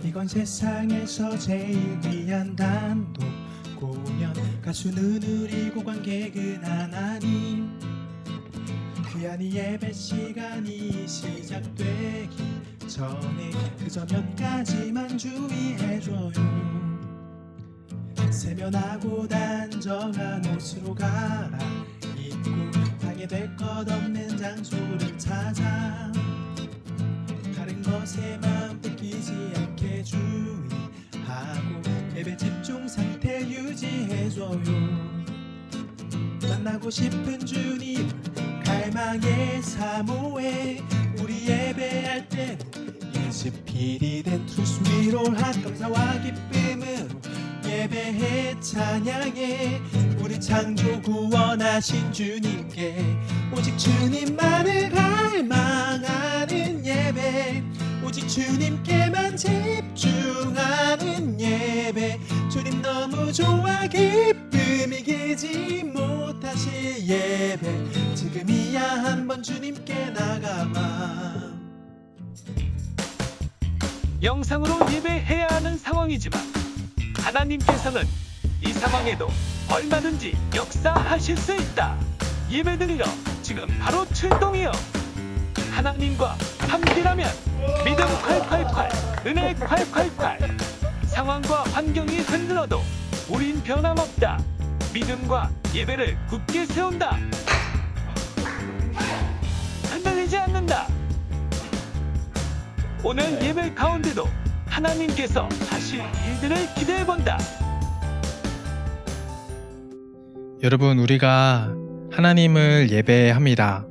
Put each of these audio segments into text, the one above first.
이건 세상에서 제일 귀한 단독 공연. 가수는 우리고 관객은 하나님. 귀한 이 예배 시간이 시작되기 전에 그저 몇 가지만 주의해줘요. 세면하고 단정한 옷으로 갈아입고 방해될 것 없는 장소를 찾아 다른 것에 마음 뺏기지 않게 주의하고 예배 집중 상태 유지해줘요. 만나고 싶은 주님 갈망의 사모에 우리 예배할 때는 스피릿 트루스 위로 한 감사와 기쁨으로 예배해 찬양해 우리 창조 구원하신 주님께 오직 주님만을 갈망하는 예배, 오직 주님께만 집중하는 예배. 주님 너무 좋아 기쁨이 기지 못하실 예배. 지금이야 한번 주님께 나가봐. 영상으로 예배해야 하는 상황이지만 하나님께서는 이 상황에도 얼마든지 역사하실 수 있다. 예배드리러 지금 바로 출동이요. 하나님과 함께라면 믿음 콸콸콸, 은혜 콸콸콸. 상황과 환경이 흔들어도 우린 변함없다. 믿음과 예배를 굳게 세운다. 흔들리지 않는다. 오늘 예배 가운데도 하나님께서 하실 일들을 기대해본다. 여러분, 우리가 하나님을 예배합니다.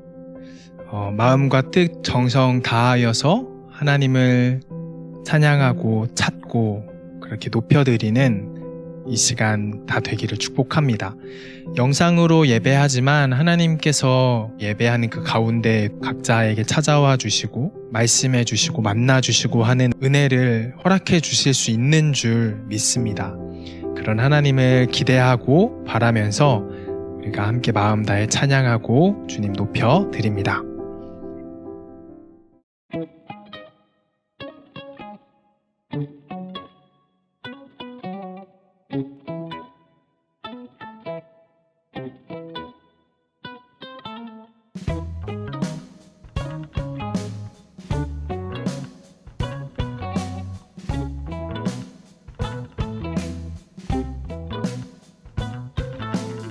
마음과 뜻, 정성 다하여서 하나님을 찬양하고 찾고 그렇게 높여드리는 이 시간 다 되기를 축복합니다. 영상으로 예배하지만 하나님께서 예배하는 그 가운데 각자에게 찾아와 주시고 말씀해 주시고 만나 주시고 하는 은혜를 허락해 주실 수 있는 줄 믿습니다. 그런 하나님을 기대하고 바라면서 우리가 함께 마음 다해 찬양하고 주님 높여 드립니다.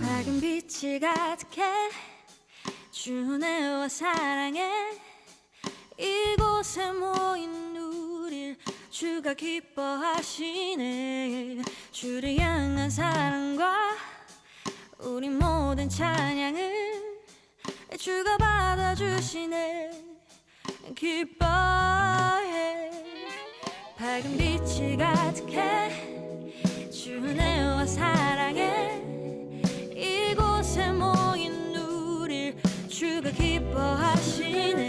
밝은 빛이 가득해 주네와 사랑해 이곳에 모인 우릴 주가 기뻐하시네. 주를 향한 사랑과 우리 모든 찬양을 주가 받아주시네. 기뻐해. 밝은 빛이 가득해 주네와 사랑해 이곳에 모인 우릴 주가 기뻐하시네.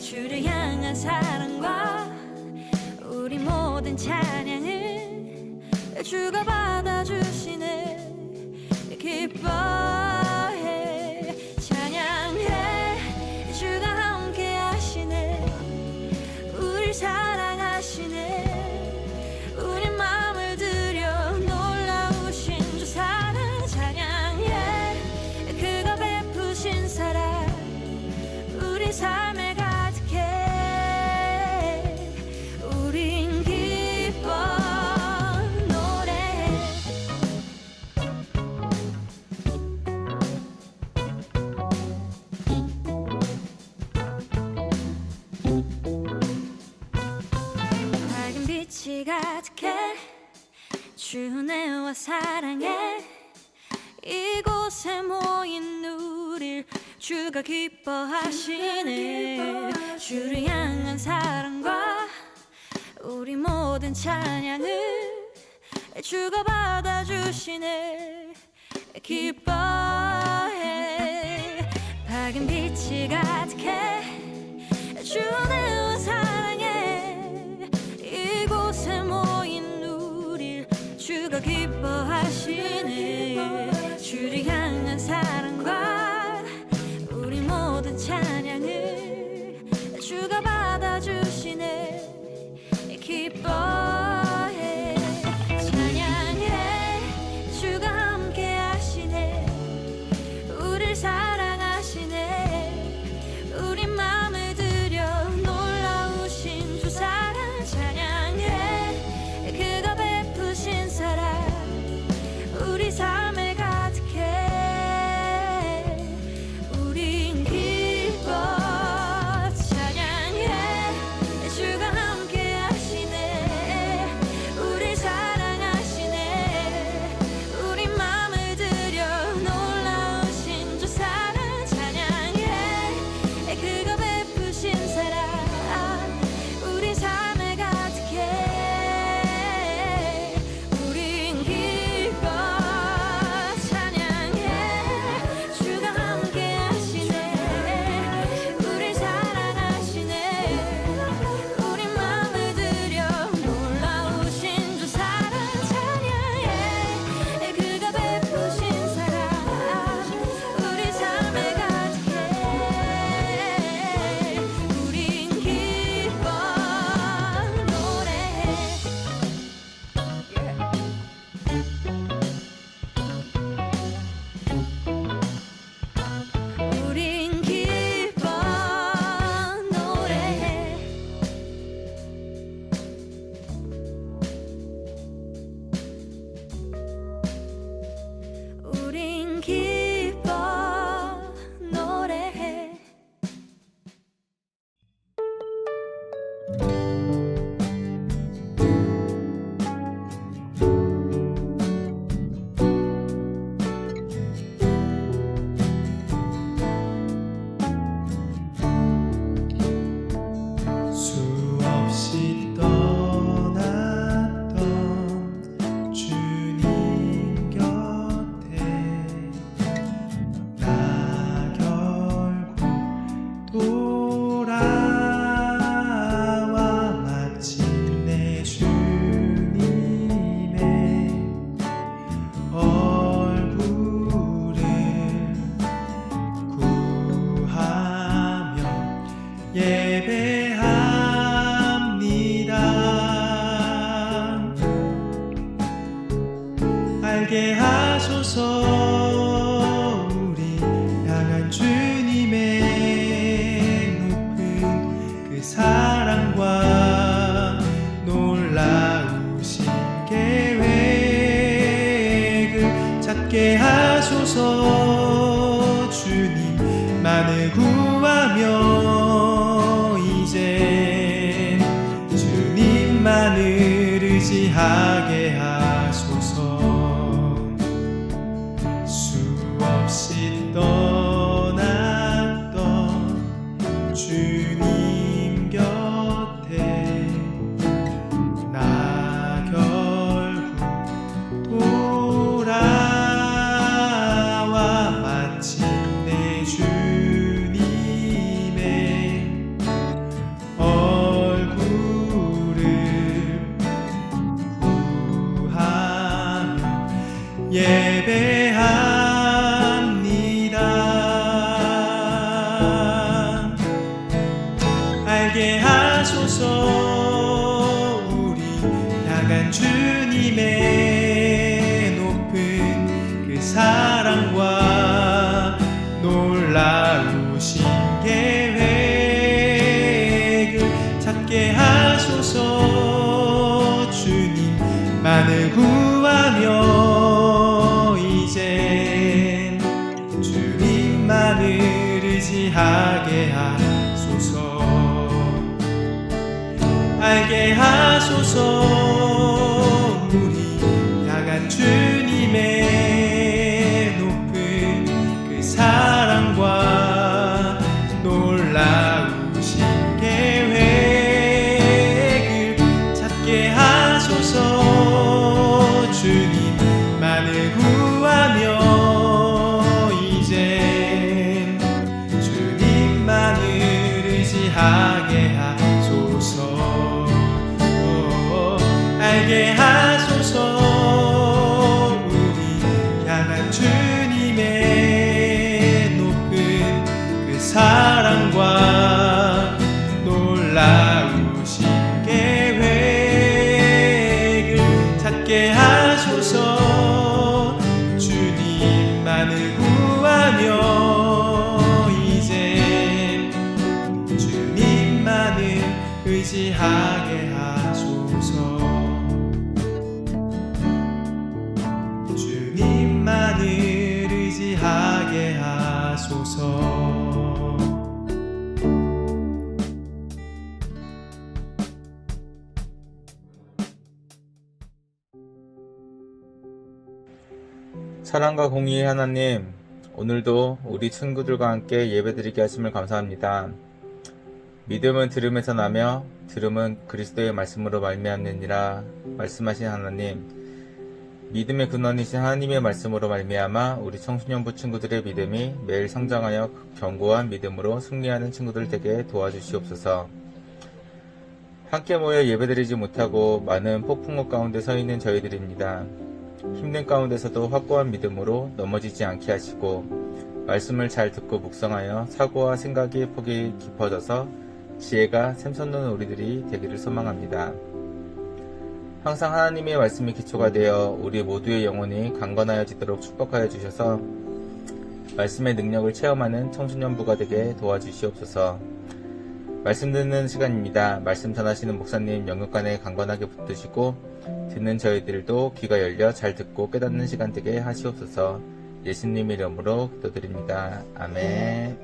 주를 향한 사랑과 우리 모든 찬양을 주가 받아주시네. 기뻐해. 찬양해. 주가 함께 하시네. 우릴 사랑하시네. 우리 마음을 들여 놀라우신 주 사랑 찬양해. 그가 베푸신 사랑 우리 삶에 가득해. 우린 기뻐 노래해. 밝은 빛이 가득해 주네와 사랑해 이곳에 모인 우릴 주가 기뻐하시네. 주를 향한 사랑과 우리 모든 찬양을 주가 받아주시네. 기뻐해. 밝은 빛이 가득해 주네와 사랑해 이곳에 모인 우릴 주가 기뻐하시네. 주를 향한 사랑과 우리 모든 찬양을 주가 받아주시네. 기뻐 주님만을 구하며 이제 주님만을 의지하게 하소서. 수없이 떠났던 주님 곁에 나 결국 돌아와 마침내 주님의 얼굴을 구하며 예배합니다. 알게 하소서. 우리 향한 주님의 높은 그 사랑과 놀라우신 계획을 찾게 하소서. 주님만을 구하며 이제 주님만을 의지하게 하소서. 알게 하소서. 우리 향한 주님의 높은 그 사랑과 놀라우신 계획을 찾게 하소서. 주님만을 구하며 이제 주님만을 의지하게 하소서. 알게 하소서. 우리 향한 주님의 높은 그 사랑과 놀라우신 계획을 찾게 하소서. 주님만을 구하며 이제 주님만을 의지하게 하소서. 주님만을 의지하게 하소서. 사랑과 공의의 하나님, 오늘도 우리 친구들과 함께 예배드리게 하심을 감사합니다. 믿음은 들음에서 나며 들음은 그리스도의 말씀으로 말미암느니라 말씀하신 하나님, 믿음의 근원이신 하나님의 말씀으로 말미암아 우리 청소년부 친구들의 믿음이 매일 성장하여 견고한 믿음으로 승리하는 친구들 되게 도와주시옵소서. 함께 모여 예배드리지 못하고 많은 폭풍우 가운데 서 있는 저희들입니다. 힘든 가운데서도 확고한 믿음으로 넘어지지 않게 하시고 말씀을 잘 듣고 묵상하여 사고와 생각의 폭이 깊어져서 지혜가 샘솟는 우리들이 되기를 소망합니다. 항상 하나님의 말씀이 기초가 되어 우리 모두의 영혼이 강건하여지도록 축복하여 주셔서 말씀의 능력을 체험하는 청소년부가 되게 도와주시옵소서. 말씀 듣는 시간입니다. 말씀 전하시는 목사님 영육간에 강건하게 붙드시고 듣는 저희들도 귀가 열려 잘 듣고 깨닫는 시간 되게 하시옵소서. 예수님 이름으로 기도드립니다. 아멘.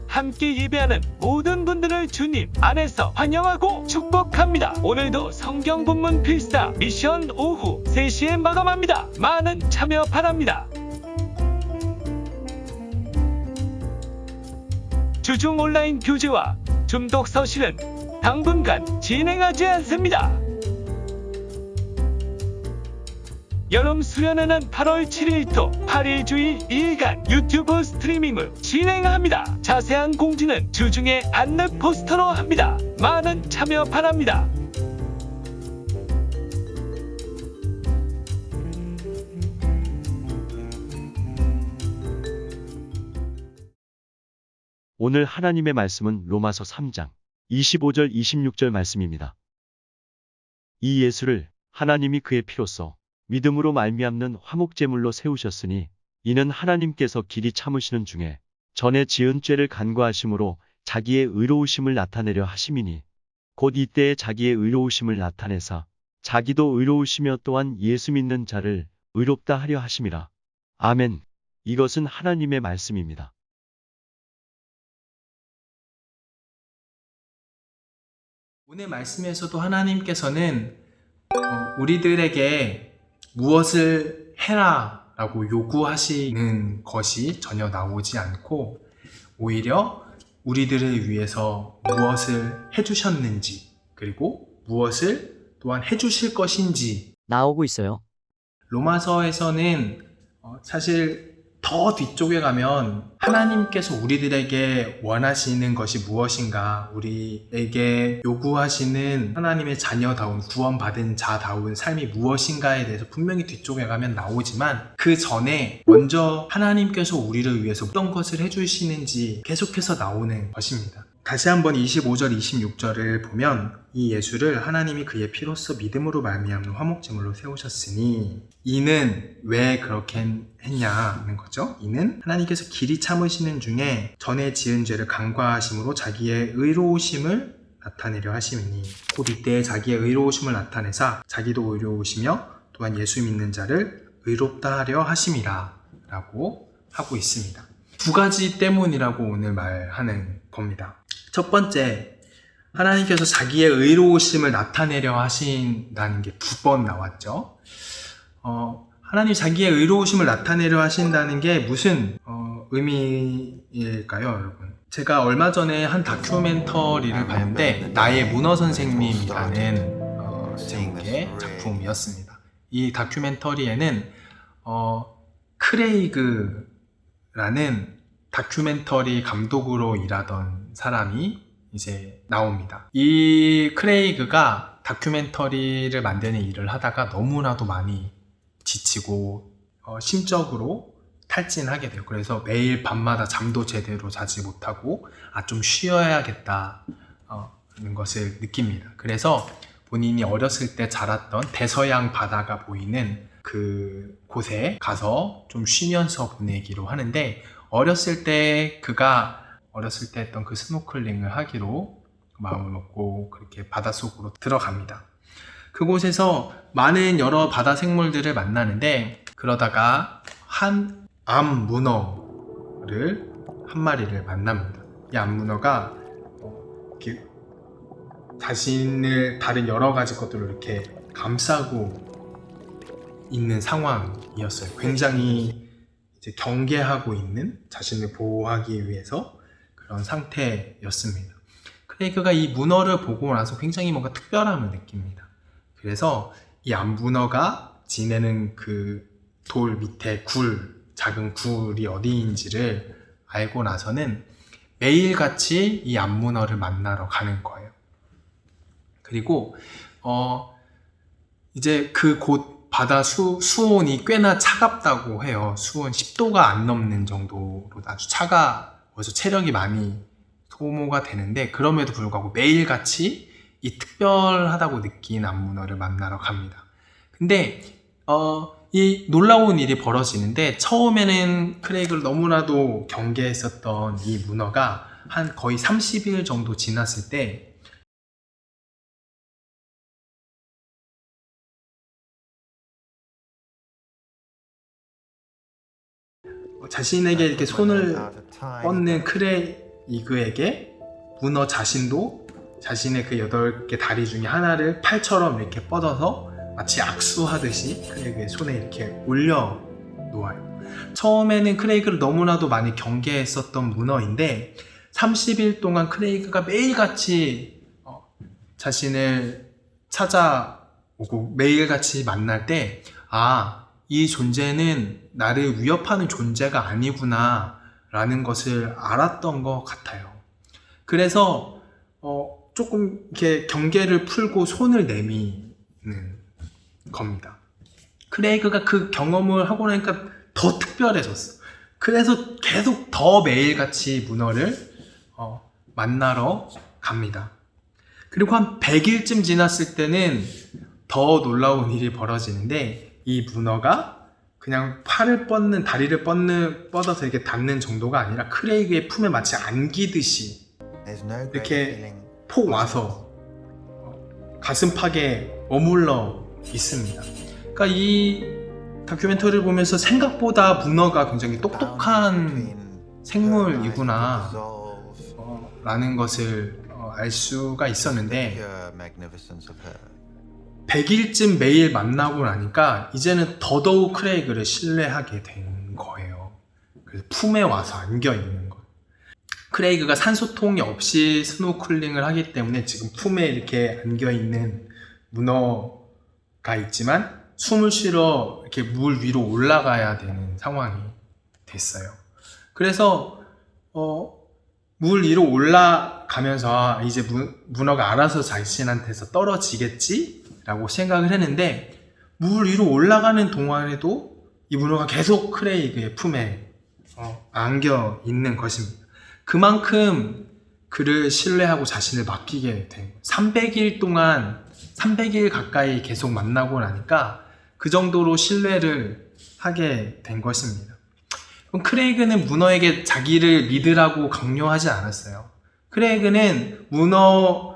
함께 예배하는 모든 분들을 주님 안에서 환영하고 축복합니다. 오늘도 성경 본문 필사 미션 오후 3시에 마감합니다. 많은 참여 바랍니다. 주중 온라인 교재와 줌독 서실은 당분간 진행하지 않습니다. 여름 수련회는 8월 7일부터 8일 주일 2일간 유튜브 스트리밍을 진행합니다. 자세한 공지는 주중에 안내 포스터로 합니다. 많은 참여 바랍니다. 오늘 하나님의 말씀은 로마서 3장 25절 26절 말씀입니다. 이 예수를 하나님이 그의 피로써 믿음으로 말미암는 화목제물로 세우셨으니 이는 하나님께서 길이 참으시는 중에 전에 지은 죄를 간과하심으로 자기의 의로우심을 나타내려 하심이니 곧 이때에 자기의 의로우심을 나타내사 자기도 의로우시며 또한 예수 믿는 자를 의롭다 하려 하심이라. 아멘. 이것은 하나님의 말씀입니다. 오늘 말씀에서도 하나님께서는 우리들에게 무엇을 해라 라고 요구하시는 것이 전혀 나오지 않고 오히려 우리들을 위해서 무엇을 해주셨는지 그리고 무엇을 또한 해주실 것인지 나오고 있어요. 로마서에서는 사실 더 뒤쪽에 가면 하나님께서 우리들에게 원하시는 것이 무엇인가, 우리에게 요구하시는 하나님의 자녀다운 구원받은 자다운 삶이 무엇인가에 대해서 분명히 뒤쪽에 가면 나오지만 그 전에 먼저 하나님께서 우리를 위해서 어떤 것을 해주시는지 계속해서 나오는 것입니다. 다시 한번 25절 26절을 보면 이 예수를 하나님이 그의 피로써 믿음으로 말미암는 화목제물로 세우셨으니 이는 왜 그렇게 했냐는 거죠. 이는 하나님께서 길이 참으시는 중에 전에 지은 죄를 간과하심으로 자기의 의로우심을 나타내려 하심이니 곧 이때에 자기의 의로우심을 나타내사 자기도 의로우시며 또한 예수 믿는 자를 의롭다 하려 하심이라 라고 하고 있습니다. 두 가지 때문이라고 오늘 말하는 겁니다. 첫 번째, 하나님께서 자기의 의로우심을 나타내려 하신다는 게 두 번 나왔죠. 하나님 자기의 의로우심을 나타내려 하신다는 게 무슨 의미일까요, 여러분? 제가 얼마 전에 한 다큐멘터리를 봤는데 나의 문어 선생님이라는 제목의 작품이었습니다. 이 다큐멘터리에는 크레이그라는 다큐멘터리 감독으로 일하던 사람이 이제 나옵니다. 이 크레이그가 다큐멘터리를 만드는 일을 하다가 너무나도 많이 지치고 심적으로 탈진하게 돼요. 그래서 매일 밤마다 잠도 제대로 자지 못하고 좀 쉬어야겠다는 것을 느낍니다. 그래서 본인이 어렸을 때 자랐던 대서양 바다가 보이는 그 곳에 가서 좀 쉬면서 보내기로 하는데 그가 어렸을 때 했던 그 스노클링을 하기로 마음을 먹고 그렇게 바닷속으로 들어갑니다. 그곳에서 많은 여러 바다 생물들을 만나는데 그러다가 한 암문어를 한 마리를 만납니다. 이 암문어가 이렇게 자신을 다른 여러 가지 것들을 이렇게 감싸고 있는 상황이었어요. 굉장히 이제 경계하고 있는, 자신을 보호하기 위해서 그런 상태였습니다. 크레이그가 이 문어를 보고 나서 굉장히 뭔가 특별함을 느낍니다. 그래서 이 암문어가 지내는 그 돌 밑에 작은 굴이 어디인지를 알고 나서는 매일같이 이 암문어를 만나러 가는 거예요. 그리고 이제 그곳 바다 수온이 꽤나 차갑다고 해요. 수온 10도가 안 넘는 정도로 아주 차가워서 체력이 많이 소모가 되는데 그럼에도 불구하고 매일같이 이 특별하다고 느낀 암문어를 만나러 갑니다. 근데 이 놀라운 일이 벌어지는데 처음에는 크레이그를 너무나도 경계했었던 이 문어가 한 거의 30일 정도 지났을 때 자신에게 이렇게 손을 뻗는 크레이그에게 문어 자신도 자신의 그 8개 다리 중에 하나를 팔처럼 이렇게 뻗어서 마치 악수하듯이 크레이그의 손에 이렇게 올려 놓아요. 처음에는 크레이그를 너무나도 많이 경계했었던 문어인데 30일 동안 크레이그가 매일같이 자신을 찾아오고 매일같이 만날 때 이 존재는 나를 위협하는 존재가 아니구나 라는 것을 알았던 것 같아요. 그래서 조금 이렇게 경계를 풀고 손을 내미는 겁니다. 크레이그가 그 경험을 하고 나니까 더 특별해졌어. 그래서 계속 더 매일같이 문어를 만나러 갑니다. 그리고 한 100일쯤 지났을 때는 더 놀라운 일이 벌어지는데 이 문어가 그냥 팔을 뻗는, 다리를 뻗어서 이렇게 닿는 정도가 아니라 크레이그의 품에 마치 안기듯이 이렇게 폭 와서 가슴팍에 머물러 있습니다. 그러니까 이 다큐멘터리를 보면서 생각보다 문어가 굉장히 똑똑한 생물이구나 라는 것을 알 수가 있었는데 100일쯤 매일 만나고 나니까 이제는 더더욱 크레이그를 신뢰하게 된 거예요. 그래서 품에 와서 안겨 있는 거예요. 크레이그가 산소통이 없이 스노클링을 하기 때문에 지금 품에 이렇게 안겨 있는 문어가 있지만 숨을 쉬러 이렇게 물 위로 올라가야 되는 상황이 됐어요. 그래서 물 위로 올라가면서 이제 문어가 알아서 자신한테서 떨어지겠지? 라고 생각을 했는데 물 위로 올라가는 동안에도 이 문어가 계속 크레이그의 품에 안겨 있는 것입니다. 그만큼 그를 신뢰하고 자신을 맡기게 된 거예요. 300일 동안 300일 가까이 계속 만나고 나니까 그 정도로 신뢰를 하게 된 것입니다. 그럼 크레이그는 문어에게 자기를 믿으라고 강요하지 않았어요. 크레이그는 문어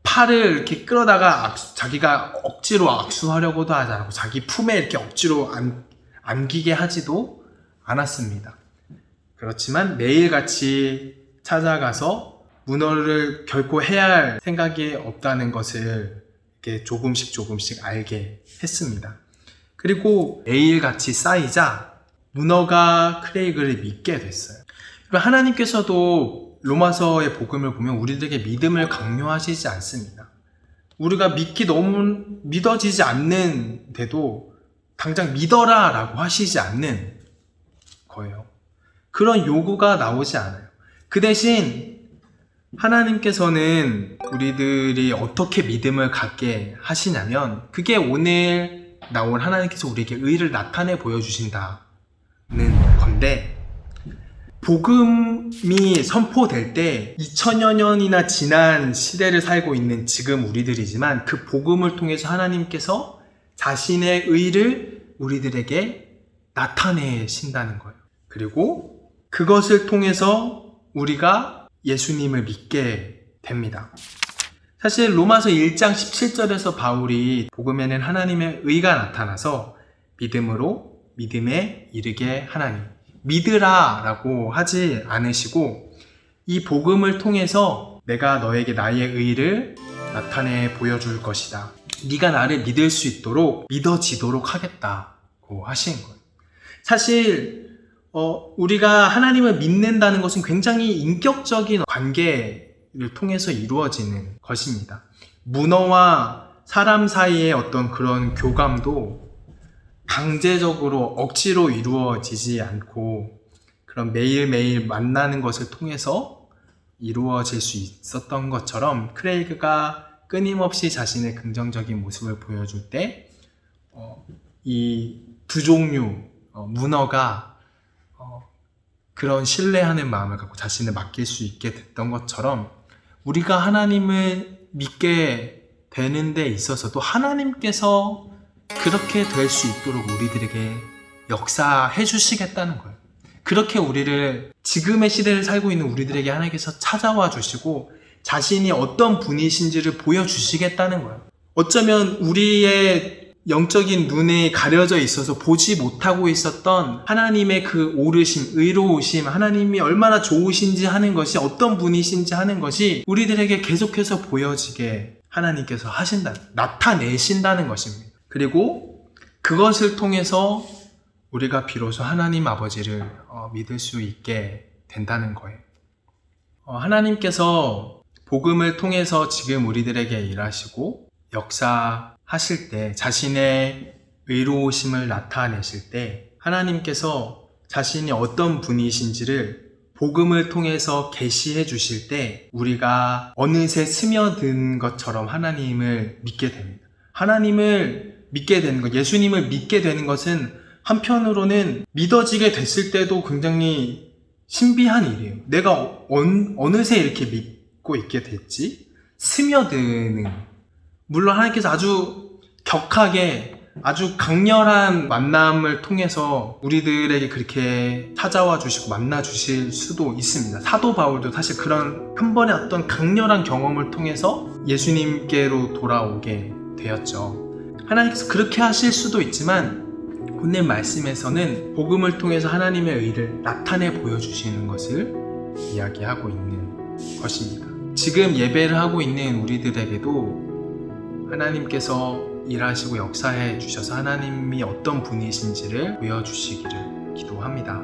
팔을 이렇게 끌어다가 자기가 억지로 악수하려고도 하지 않고 자기 품에 이렇게 억지로 안기게 하지도 않았습니다. 그렇지만 매일같이 찾아가서 문어를 결코 해야 할 생각이 없다는 것을 이렇게 조금씩 알게 했습니다. 그리고 매일같이 쌓이자 문어가 크레이그를 믿게 됐어요. 그리고 하나님께서도 로마서의 복음을 보면 우리들에게 믿음을 강요하시지 않습니다. 우리가 너무 믿어지지 않는데도 당장 믿어라 라고 하시지 않는 거예요. 그런 요구가 나오지 않아요. 그 대신 하나님께서는 우리들이 어떻게 믿음을 갖게 하시냐면 그게 오늘 나온 하나님께서 우리에게 의를 나타내 보여주신다는 건데 복음이 선포될 때 2000여 년이나 지난 시대를 살고 있는 지금 우리들이지만 그 복음을 통해서 하나님께서 자신의 의를 우리들에게 나타내신다는 거예요. 그리고 그것을 통해서 우리가 예수님을 믿게 됩니다. 사실 로마서 1장 17절에서 바울이 복음에는 하나님의 의가 나타나서 믿음으로 믿음에 이르게 하나니 믿으라 라고 하지 않으시고 이 복음을 통해서 내가 너에게 나의 의를 나타내 보여줄 것이다. 네가 나를 믿을 수 있도록 믿어지도록 하겠다고 하신 거예요. 사실 우리가 하나님을 믿는다는 것은 굉장히 인격적인 관계를 통해서 이루어지는 것입니다. 문어와 사람 사이의 어떤 그런 교감도 강제적으로 억지로 이루어지지 않고 그런 매일매일 만나는 것을 통해서 이루어질 수 있었던 것처럼 크레이그가 끊임없이 자신의 긍정적인 모습을 보여줄 때 이 두 종류 문어가 그런 신뢰하는 마음을 갖고 자신을 맡길 수 있게 됐던 것처럼 우리가 하나님을 믿게 되는 데 있어서도 하나님께서 그렇게 될 수 있도록 우리들에게 역사해 주시겠다는 거예요. 그렇게 우리를 지금의 시대를 살고 있는 우리들에게 하나님께서 찾아와 주시고 자신이 어떤 분이신지를 보여주시겠다는 거예요. 어쩌면 우리의 영적인 눈에 가려져 있어서 보지 못하고 있었던 하나님의 그 오르심, 의로우심, 하나님이 얼마나 좋으신지 하는 것이 어떤 분이신지 하는 것이 우리들에게 계속해서 보여지게 하나님께서 나타내신다는 것입니다. 그리고 그것을 통해서 우리가 비로소 하나님 아버지를 믿을 수 있게 된다는 거예요. 하나님께서 복음을 통해서 지금 우리들에게 일하시고 역사하실 때 자신의 의로우심을 나타내실 때 하나님께서 자신이 어떤 분이신지를 복음을 통해서 계시해 주실 때 우리가 어느새 스며든 것처럼 하나님을 믿게 됩니다. 하나님을 믿게 되는 것, 예수님을 믿게 되는 것은 한편으로는 믿어지게 됐을 때도 굉장히 신비한 일이에요. 내가 어느새 이렇게 믿고 있게 됐지? 스며드는, 물론 하나님께서 아주 격하게 아주 강렬한 만남을 통해서 우리들에게 그렇게 찾아와 주시고 만나 주실 수도 있습니다. 사도 바울도 사실 그런 한 번의 어떤 강렬한 경험을 통해서 예수님께로 돌아오게 되었죠. 하나님께서 그렇게 하실 수도 있지만 오늘 말씀에서는 복음을 통해서 하나님의 의를 나타내 보여주시는 것을 이야기하고 있는 것입니다. 지금 예배를 하고 있는 우리들에게도 하나님께서 일하시고 역사해 주셔서 하나님이 어떤 분이신지를 보여주시기를 기도합니다.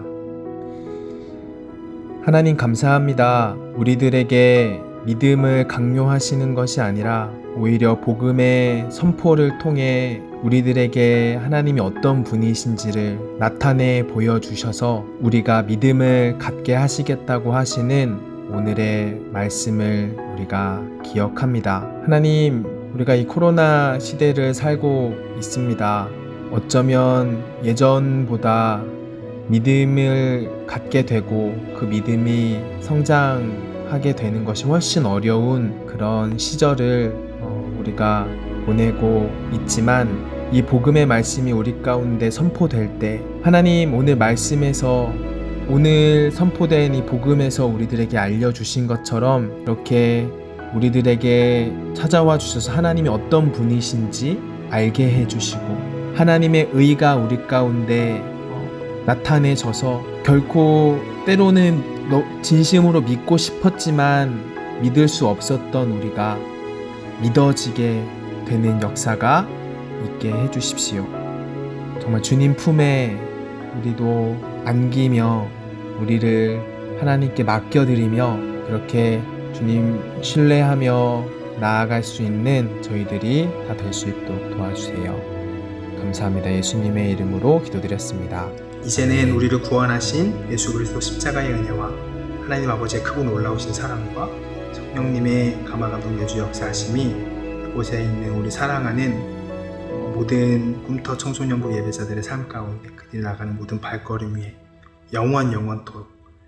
하나님 감사합니다. 우리들에게 믿음을 강요하시는 것이 아니라 오히려 복음의 선포를 통해 우리들에게 하나님이 어떤 분이신지를 나타내 보여주셔서 우리가 믿음을 갖게 하시겠다고 하시는 오늘의 말씀을 우리가 기억합니다. 하나님, 우리가 이 코로나 시대를 살고 있습니다. 어쩌면 예전보다 믿음을 갖게 되고 그 믿음이 성장하게 되는 것이 훨씬 어려운 그런 시절을 우리가 보내고 있지만 이 복음의 말씀이 우리 가운데 선포될 때 하나님 오늘 말씀에서 오늘 선포된 이 복음에서 우리들에게 알려주신 것처럼 이렇게 우리들에게 찾아와 주셔서 하나님이 어떤 분이신지 알게 해주시고 하나님의 의가 우리 가운데 나타내져서 결코 때로는 진심으로 믿고 싶었지만 믿을 수 없었던 우리가 믿어지게 되는 역사가 있게 해주십시오. 정말 주님 품에 우리도 안기며 우리를 하나님께 맡겨드리며 그렇게 주님 신뢰하며 나아갈 수 있는 저희들이 다 될 수 있도록 도와주세요. 감사합니다. 예수님의 이름으로 기도드렸습니다. 이제는 우리를 구원하신 예수 그리스도 십자가의 은혜와 하나님 아버지의 크고 놀라우신 사랑과 성령님의 감화감동 내주 역사하심이 그곳에 있는 우리 사랑하는 모든 꿈터 청소년부 예배자들의 삶 가운데 그들이 나가는 모든 발걸음 위에 영원토록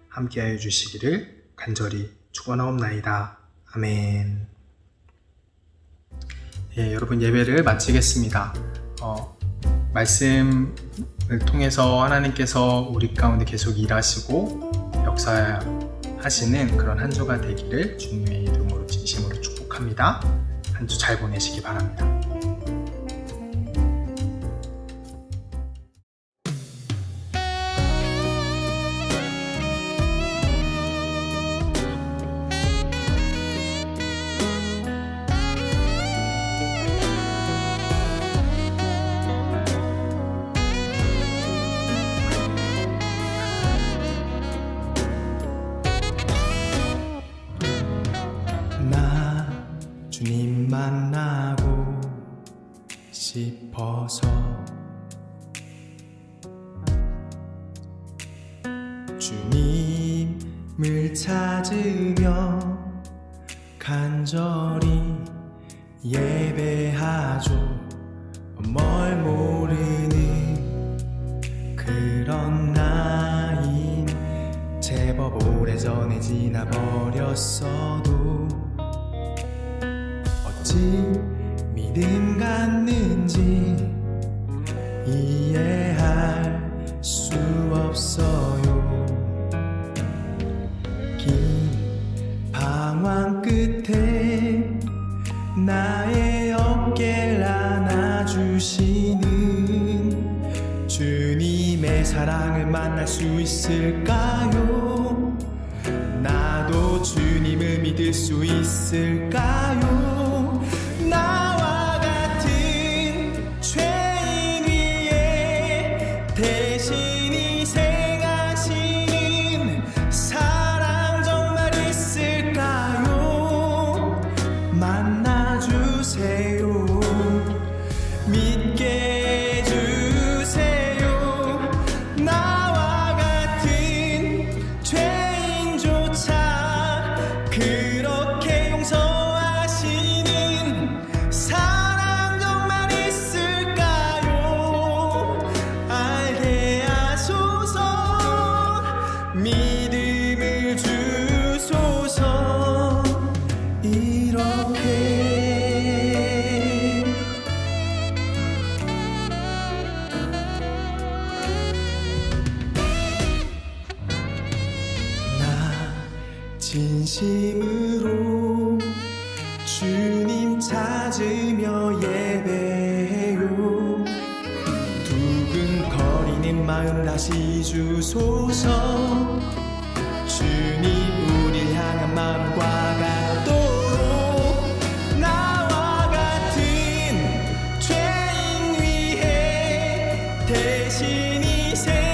함께하여 주시기를 간절히 축원하옵나이다. 아멘. 예, 여러분 예배를 마치겠습니다. 말씀을 통해서 하나님께서 우리 가운데 계속 일하시고 역사하시는 그런 한 주가 되기를 주님의 이름으로 진심으로 축복합니다. 한 주 잘 보내시기 바랍니다. 나 주님 만나고 싶어서 주님을 찾으며 간절히 예배하죠. 뭘 모르는 그런 나인 제법 오래전에 지나버렸어도 어찌 믿음 갖는지 이해할 수 없어요. 긴 방황 끝에 나의 어깨를 안아주시는 주님의 사랑을 만날 수 있을까요? 나도 주님을 믿을 수 있을까요? 나와 같은 죄인 위에 대신이 생하시는 사랑 정말 있을까요? 만나주세요. 믿게 해주세요. 나와 같은 죄인조차 그렇게 용서하시는 사랑 정말 있을까요? 알게 하소서. 믿음을 주소서. 이렇게 나 진심으로 주님 찾으며 예배해요. 두근거리는 마음 다시 주소서. 주님 우리 향한 마음과 같도록 나와 같은 죄인 위해 대신 이 세